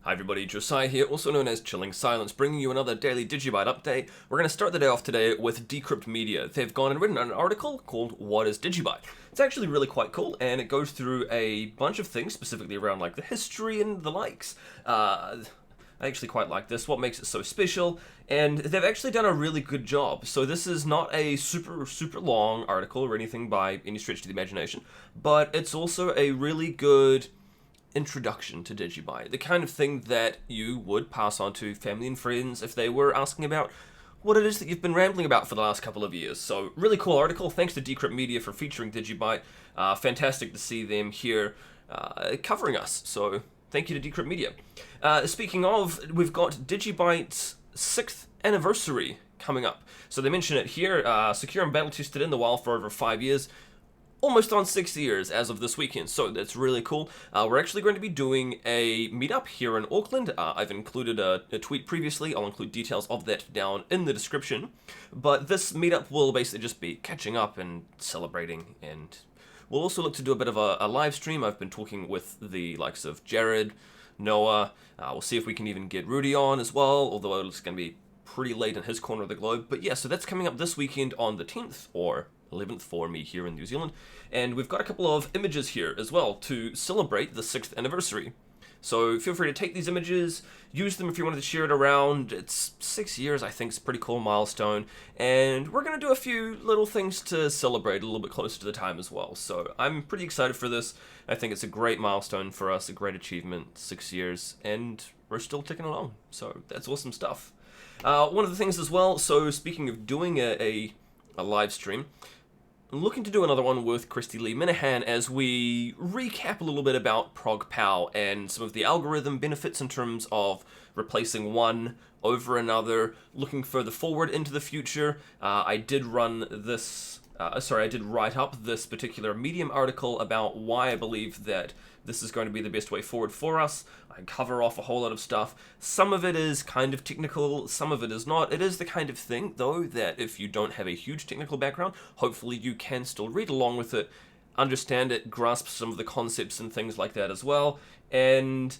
Hi everybody, Josiah here, also known as Chilling Silence, bringing you another daily DigiByte update. We're going to start the day off today with Decrypt Media. They've gone and written an article called What is DigiByte? It's actually really quite cool, and it goes through a bunch of things, specifically around like the history and the likes. I actually quite like this, what makes it so special, and they've actually done a really good job. So this is not a super long article or anything by any stretch of the imagination, but it's also a really good introduction to DigiByte, the kind of thing that you would pass on to family and friends if they were asking about what it is that you've been rambling about for the last couple of years. So really cool article. Thanks to Decrypt Media for featuring DigiByte. Fantastic to see them here covering us. So thank you to Decrypt Media. Speaking of, we've got DigiByte's 6th anniversary coming up. So they mention it here, secure and battle tested in the wild for over 5 years. Almost on 6 years as of this weekend, so that's really cool. We're actually going to be doing a meetup here in Auckland. I've included a tweet previously. I'll include details of that down in the description. But this meetup will basically just be catching up and celebrating, and we'll also look to do a bit of a live stream. I've been talking with the likes of Jared, Noah. We'll see if we can even get Rudy on as well, although it's going to be pretty late in his corner of the globe. But yeah, so that's coming up this weekend on the 10th, or 11th for me here in New Zealand, and we've got a couple of images here as well to celebrate the 6th anniversary. So feel free to take these images, use them if you wanted to share it around. It's 6 years, I think, it's a pretty cool milestone, and we're going to do a few little things to celebrate a little bit closer to the time as well. So I'm pretty excited for this. I think it's a great milestone for us, a great achievement, 6 years, and we're still ticking along, so that's awesome stuff. One of the things as well, so speaking of doing a live stream, I'm looking to do another one with Christy Lee Minahan as we recap a little bit about ProgPow and some of the algorithm benefits in terms of replacing one over another, looking further forward into the future. I did write up this particular Medium article about why I believe that this is going to be the best way forward for us. I cover off a whole lot of stuff. Some of it is kind of technical, some of it is not. It is the kind of thing, though, that if you don't have a huge technical background, hopefully you can still read along with it, understand it, grasp some of the concepts and things like that as well, and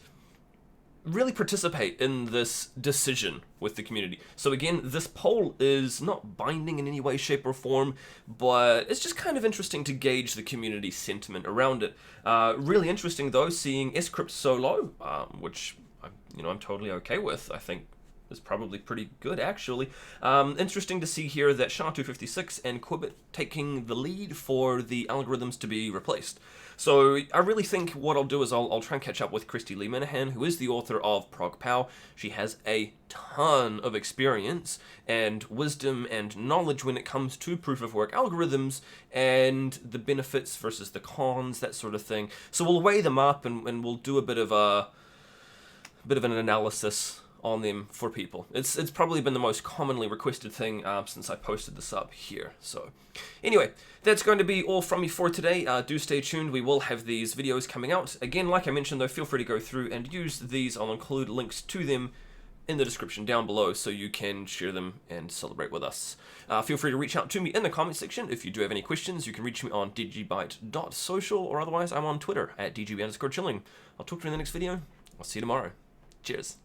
really participate in this decision with the community. So again, this poll is not binding in any way, shape, or form, but it's just kind of interesting to gauge the community sentiment around it. Really interesting though, seeing Scrypt so low, which I'm totally okay with. I think is probably pretty good actually. Interesting to see here that SHA-256 and Quibbit taking the lead for the algorithms to be replaced. So I really think what I'll do is I'll try and catch up with Christy Lee Minahan, who is the author of ProgPow. She has a ton of experience and wisdom and knowledge when it comes to proof-of-work algorithms and the benefits versus the cons, that sort of thing. So we'll weigh them up and we'll do a bit of an analysis on them for people. It's probably been the most commonly requested thing since I posted this up here. So anyway, that's going to be all from me for today. Do stay tuned. We will have these videos coming out. Again, like I mentioned though, feel free to go through and use these. I'll include links to them in the description down below so you can share them and celebrate with us. Feel free to reach out to me in the comment section. If you do have any questions, you can reach me on digibyte.social, or otherwise I'm on Twitter at DGB_chilling. I'll talk to you in the next video. I'll see you tomorrow. Cheers.